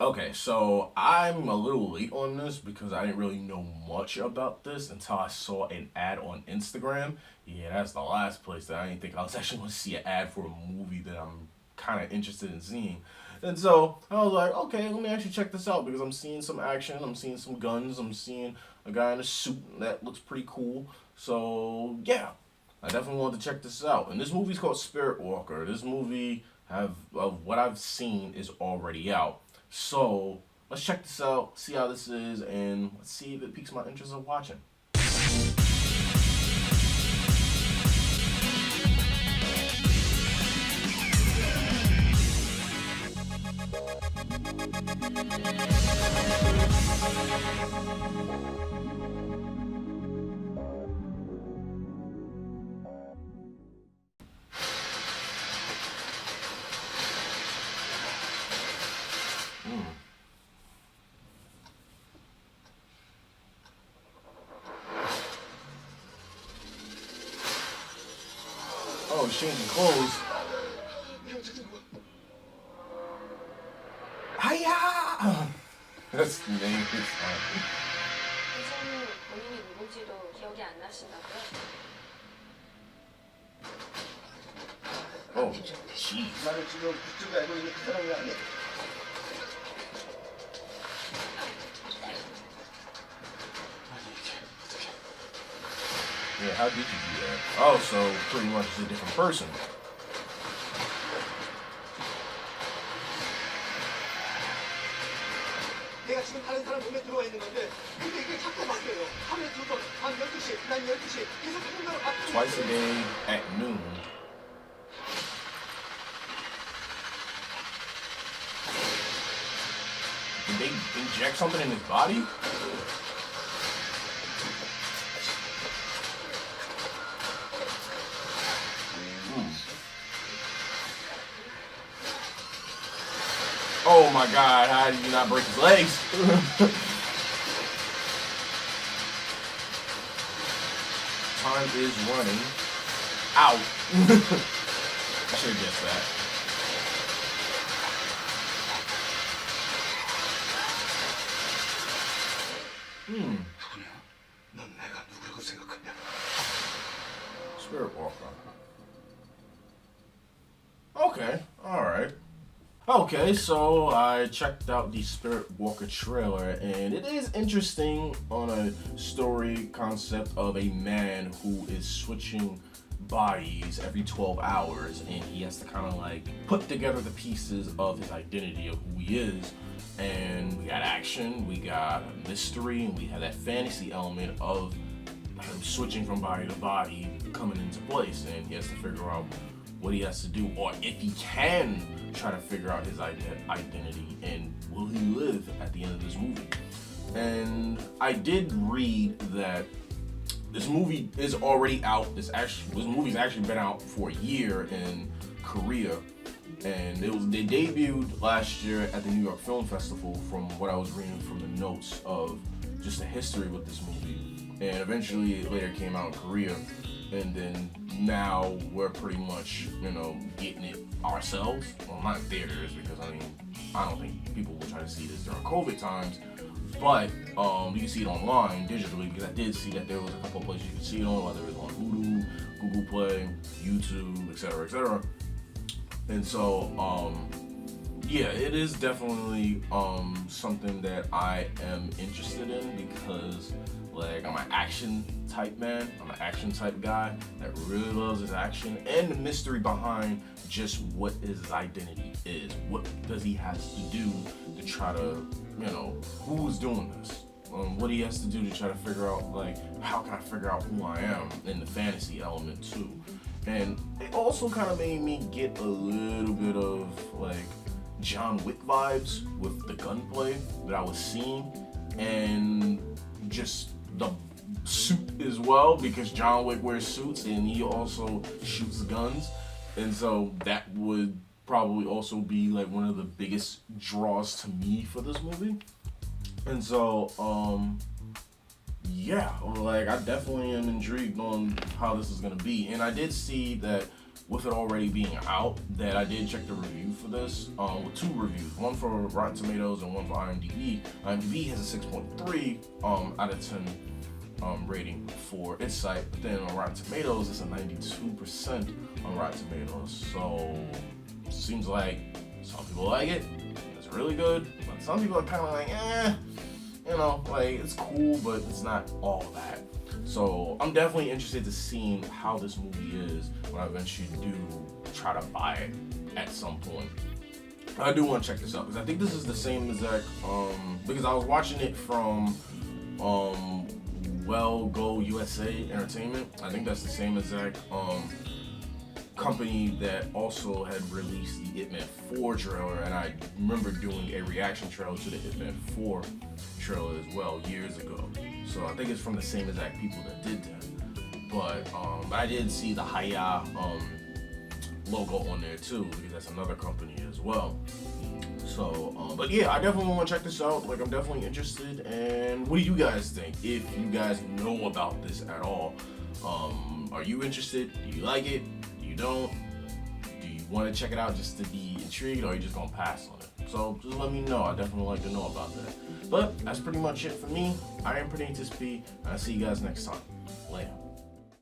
Okay, so I'm a little late on this because I didn't really know much about this until I saw an ad on Instagram. Yeah, that's the last place that I didn't think I was actually going to see an ad for a movie that I'm kind of interested in seeing. And so I was like, okay, let me actually check this out because I'm seeing some action, I'm seeing some guns, I'm seeing a guy in a suit that looks pretty cool. So yeah, I definitely wanted to check this out. And this movie's called Spiritwalker. This movie have of what I've seen is already out. So let's check this out, see how this is, and let's see if it piques my interest of watching. Mm. Oh, he's changing clothes. Hiya! That's the name. 이제는 본인이 누군지도 기억이 안 나신다고요? Oh, jeez. 나를 지금 그쪽에 알고 있는 그 사람이 아니야. 아니 이게 어떻게? Yeah, how did you do that? Oh, so pretty much it's a different person. 내가 지금 다른 사람 몸에 들어와 있는 건데 근데 이게 자꾸 바뀌어요. 하루에 두 번, 밤 12시, 난 12시 계속 누군가로 바뀌고 Twice a day at noon. Did they inject something in his body? Oh my god, how did you not break his legs? Time is running out. I should have guessed that. Hmm. 누구냐? 넌 내가 누구라고 생각하냐? Spiritwalker. Okay, alright. Okay, so I checked out the Spiritwalker trailer, and it is interesting on a story concept of a man who is switching bodies every 12 hours, and he has to kind of like put together the pieces of his identity of who he is. And we got action, we got mystery, and we have that fantasy element of him switching from body to body coming into place, and he has to figure out what he has to do, or if he can try to figure out his identity, and will he live at the end of this movie. And I did read that this movie is already out. This movie's actually been out for a year in Korea, and they debuted last year at the New York Film Festival. From what I was reading from the notes of just the history with this movie, and eventually it later came out in Korea, and then now we're pretty much getting it ourselves. Well, not in theaters because I don't think people will try to see this during COVID times. But you can see it online digitally because I did see that there was a couple of places you could see it on, whether it was on Hulu, Google Play, YouTube, etc., etc. And so, yeah, it is definitely something that I am interested in because, like, I'm an action type man. I'm an action type guy that really loves his action and the mystery behind just what his identity is. What does he have to do to try to, who's doing this? What he has to do to try to figure out, like, how can I figure out who I am in the fantasy element too. And it also kind of made me get a little bit of, like, John Wick vibes with the gunplay that I was seeing, and just the suit as well, because John Wick wears suits and he also shoots guns, and so that would probably also be like one of the biggest draws to me for this movie. And so yeah, like I definitely am intrigued on how this is gonna be. And I did see that with it already being out, that I did check the review for this with 2 reviews, one for Rotten Tomatoes and one for IMDb. IMDb has a 6.3 out of 10 rating for its site, but then on Rotten Tomatoes it's a 92% on Rotten Tomatoes. So seems like some people like it, it's really good, but some people are kind of like, you know, like it's cool, but it's not all that. So I'm definitely interested to see how this movie is when I eventually do try to buy it at some point. I do want to check this out because I think this is the same exact because I was watching it from Well Go USA Entertainment. I think that's the same exact company that also had released the Ip Man 4 trailer, and I remember doing a reaction trailer to the Ip Man 4 trailer as well years ago. So I think it's from the same exact people that did that. But I did see the Haya logo on there too, because that's another company as well. So, but yeah, I definitely want to check this out. Like, I'm definitely interested. And what do you guys think? If you guys know about this at all, are you interested? Do you like it? Do you don't? Do you want to check it out just to be intrigued, or are you just gonna pass on it? So just let me know. I definitely like to know about that. But that's pretty much it for me. I am Prinatious P, and I'll see you guys next time. Later.